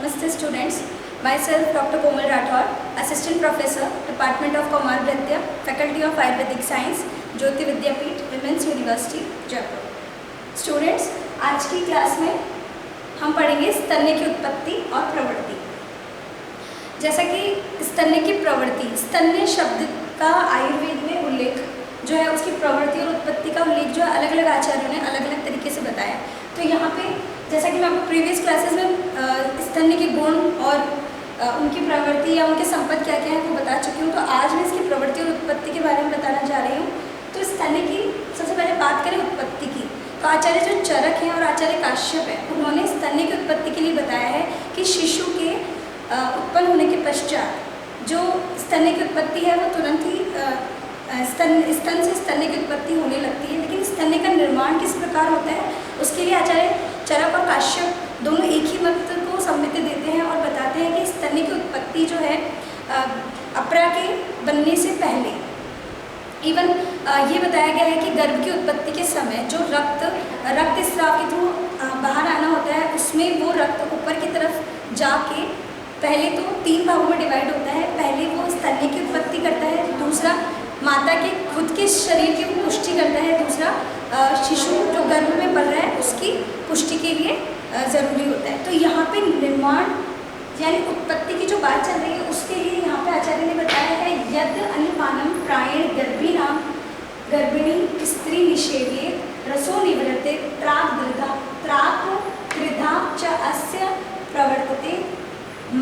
Namaste students, myself Dr. Komal Rathod, Assistant Professor, Department of Kaumar Vritya, Faculty of Ayurvedic Science, Jyoti Vidyapeeth, Women's University, Jaipur. Students, आज की class में हम पढ़ेंगे स्तन्य की उत्पत्ति और प्रवृत्ति। जैसा कि स्तन्य की प्रवृत्ति, स्तन्य शब्द का आयुर्वेद में उल्लेख जो है उसकी प्रवृत्ति और उत्पत्ति का उल्लेख जो है अलग अलग आचार्यों ने अलग अलग तरीके से बताया। तो यहाँ पे जैसा कि मैं आपको प्रीवियस क्लासेस में स्तन्य के गुण और उनकी प्रवृत्ति या उनके संपद क्या क्या है वो बता चुकी हूँ, तो आज मैं इसकी प्रवृत्ति और उत्पत्ति के बारे में बताना चाह रही हूँ। तो स्तन्य की सबसे पहले बात करें उत्पत्ति की, तो आचार्य जो चरक हैं और आचार्य काश्यप है उन्होंने स्तन्य की उत्पत्ति के लिए बताया है कि शिशु के उत्पन्न होने के पश्चात जो स्तन्य की उत्पत्ति है वो तुरंत ही स्तन से स्तन्य की उत्पत्ति होने लगती है, लेकिन स्तन्य का निर्माण किस प्रकार होता है उसके लिए आचार्य चरक और काश्यप दोनों एक ही मत को सम्मति देते हैं और बताते हैं कि स्तन्य की उत्पत्ति जो है अपरा के बनने से पहले इवन ये बताया गया है कि गर्भ की उत्पत्ति के समय जो रक्त स्राव के थ्रू बाहर आना होता है उसमें वो रक्त ऊपर की तरफ जाके पहले तो 3 भागों में डिवाइड होता है। पहले वो स्तन्य की उत्पत्ति करता है, दूसरा माता के खुद के शरीर की पुष्टि करता है, दूसरा शिशु जो गर्भ में पल रहा है उसकी पुष्टि के लिए ज़रूरी होता है। तो यहाँ पे निर्माण यानी उत्पत्ति की जो बात चल रही है उसके लिए यहाँ पे आचार्य ने बताया है यद अन्नपानम प्रायण गर्भिणी स्त्री निषेव्ये रसो निवृत्ते त्राक त्रिधा च अस्य प्रवर्तते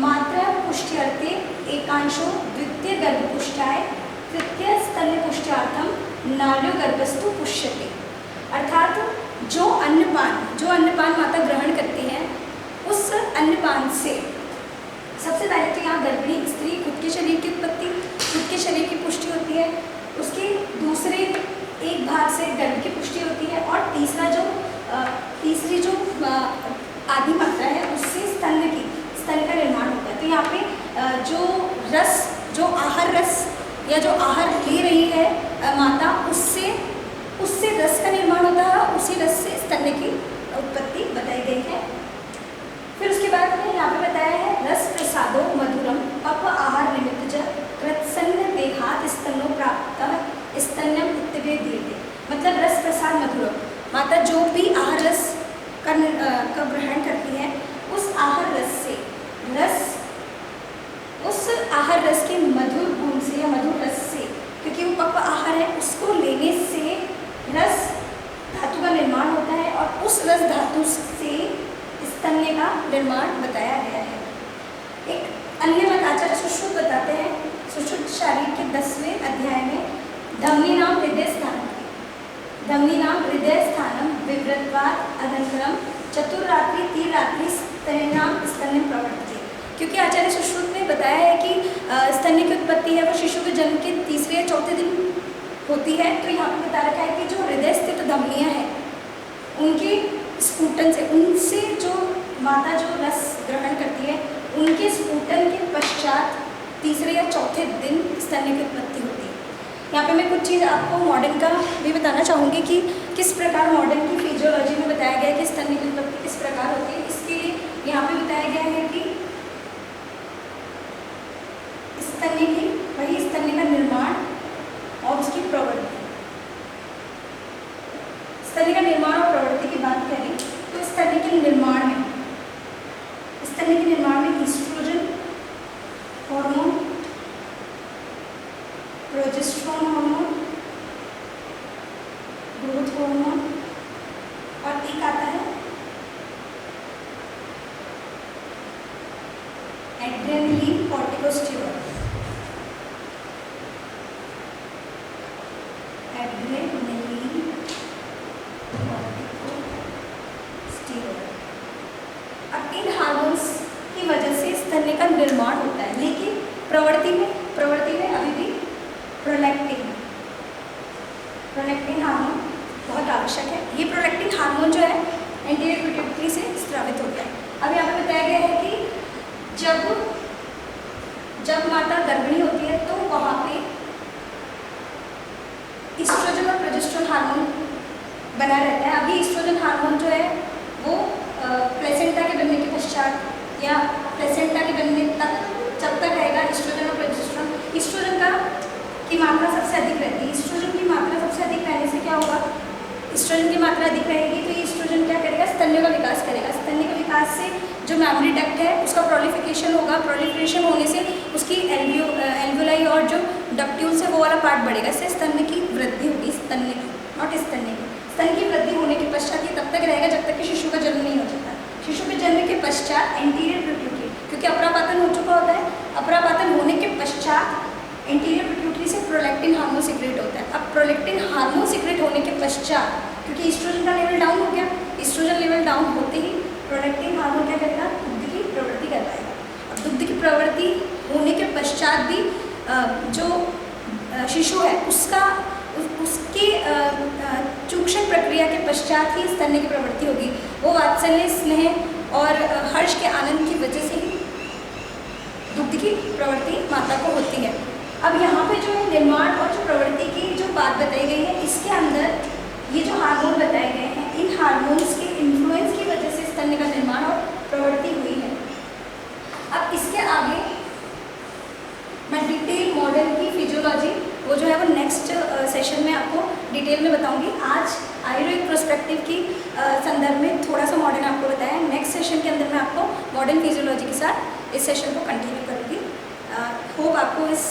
मात्रा पुष्ट्यर्थे एकांशो द्वितीय गर्भपुष्टाय तृतीय स्तन्य पुष्ट्यार्थम नार्यो गर्भस्तु पुष्यते। अर्थात जो अन्नपान माता ग्रहण करती है उस अन्नपान से सबसे पहले तो यहाँ गर्भिणी स्त्री खुद के शरीर की उत्पत्ति, खुद के शरीर की पुष्टि होती है, उसके दूसरे एक भाग से गर्भ की पुष्टि होती है और तीसरी जो आधी मात्रा है उससे स्तन का निर्माण होता है। तो यहाँ पे जो आहार रस या जो आहार ले रही है माता उससे रस का निर्माण होता है, उसी रस से स्तन्य की उत्पत्ति बताई गई है। फिर उसके बाद में यहाँ पे बताया है रस प्रसादो मधुरम पप आहार निमित्त कृत्सन्न देहात स्तनो प्राप्त स्तन्यम इत्तवे दीयते। मतलब रस प्रसाद मधुरम, माता जो भी आहार रस का ग्रहण करती है उस आहार रस के मधुर गुण से या मधुर रस से, क्योंकि वो पक्व आहार है उसको लेने से रस धातु का निर्माण होता है और उस रस धातु से स्तन्य का निर्माण बताया गया है। एक अन्य मत आचार्य सुश्रुत बताते हैं, सुश्रुत शारीर के 10वें अध्याय में धमनी नाम हृदय स्थानम विवृत्वात् अनंतरम चतुर्रात्रि तीरात्रि स्तन्याम स्तन्य प्रवर्तते। क्योंकि आचार्य सुश्रुत ने बताया है कि स्तन्य की उत्पत्ति है वो शिशु के जन्म के 3 या 4 दिन होती है। तो यहाँ पे बता रखा है कि जो हृदय स्थित धमनियाँ हैं उनके स्फुटन से, उनसे जो माता जो रस ग्रहण करती है उनके स्फुटन के पश्चात 3 या 4 दिन स्तन्य की उत्पत्ति होती है। यहाँ पे मैं कुछ चीज़ आपको मॉडर्न का भी बताना चाहूँगी कि किस प्रकार मॉडर्न की फिजियोलॉजी में बताया गया है कि स्तन्य की उत्पत्ति किस प्रकार होती है। इसके लिए यहाँ पे बताया गया है कि स्तन्य का निर्माण और उसकी प्रवृत्ति। स्तन्य का निर्माण और प्रवृत्ति की बात करें तो स्तन्य के निर्माण में oestrogen hormone, progesterone hormone, growth hormone और एक आता है एड्रेनलिन कॉर्टिकोस्टेरॉइड। अब इन हार्मोन्स की वजह से स्तन्य का निर्माण होता है, लेकिन प्रवृत्ति में अभी भी प्रोलैक्टिन हार्मोन बहुत आवश्यक है। ये प्रोलैक्टिन हार्मोन जो है एंटीरियर पिट्यूटरी से स्रावित होता है। अब यहाँ पे बताया गया है कि जब माता गर्भिणी होती है तो वहाँ पे ईस्ट्रोजन और प्रोजेस्टेरोन हार्मोन बना रहता है। अभी ईस्ट्रोजन हार्मोन जो है वो प्लेसेंटा के बनने के पश्चात या प्लेसेंटा के बनने तक जब तक रहेगा ईस्ट्रोजन और प्रोजेस्टेरोन, ईस्ट्रोजन की मात्रा सबसे अधिक रहती है। ईस्ट्रोजन की मात्रा सबसे अधिक रहने से क्या होगा, ईस्ट्रोजन की मात्रा अधिक रहेगी तो ये ईस्ट्रोजन क्या करेगा, स्तन्य का विकास करेगा। स्तन्य के विकास से जो मैमरी डक्ट है उसका प्रोलिफिकेशन होगा, प्रोलिफिकेशन होने से उसकी एल्वियोलाई और जो डक्ट्यूल्स है वो वाला पार्ट बढ़ेगा, इससे स्तन्य की वृद्धि होगी, स्तन्य की नॉट स्तन्य की। स्तन की वृद्धि होने के पश्चात ये तब तक रहेगा जब तक कि शिशु का जन्म नहीं हो जाता। शिशु के जन्म के पश्चात एंटीरियर पिट्यूटरी, क्योंकि अपरापातन हो चुका होता है, अपरापातन होने के पश्चात एंटीरियर पिट्यूटरी से प्रोलैक्टिन हार्मोन सीक्रेट होता है। अब प्रोलैक्टिन हार्मोन सीक्रेट होने के पश्चात, क्योंकि ईस्ट्रोजन का लेवल डाउन हो गया, ईस्ट्रोजन लेवल डाउन होते ही प्रोलैक्टिन हार्मोन क्या करेगा, दुग्ध की प्रवृत्ति करवाएगा। अब दुग्ध की प्रवृत्ति होने के पश्चात भी जो शिशु है उसके चूक्षण प्रक्रिया के पश्चात ही स्तन्य की प्रवृत्ति होगी। वो वात्सल्य, स्नेह और हर्ष के आनंद की वजह से ही दुग्ध की प्रवृत्ति माता को होती है। अब यहाँ पे जो निर्माण और जो प्रवृत्ति की जो बात बताई गई है, इसके अंदर ये जो हार्मोन बताए गए हैं, इन हार्मोन्स के इन्फ्लुएंस की वजह से स्तन्य का निर्माण और प्रवृत्ति हुई है। अब इसके आगे मैं डिटेल मॉडल की फिजियोलॉजी वो जो है वो नेक्स्ट सेशन में आपको डिटेल में बताऊंगी। आज आयुर्वेदिक प्रोस्पेक्टिव की संदर्भ में थोड़ा सा मॉडर्न आपको बताया है। नेक्स्ट सेशन के अंदर मैं आपको मॉडर्न फिजियोलॉजी के साथ इस सेशन को कंटिन्यू करूँगी। होप आपको इस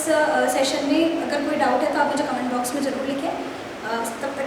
सेशन में अगर कोई डाउट है तो आप मुझे कमेंट बॉक्स में ज़रूर लिखें। तब तक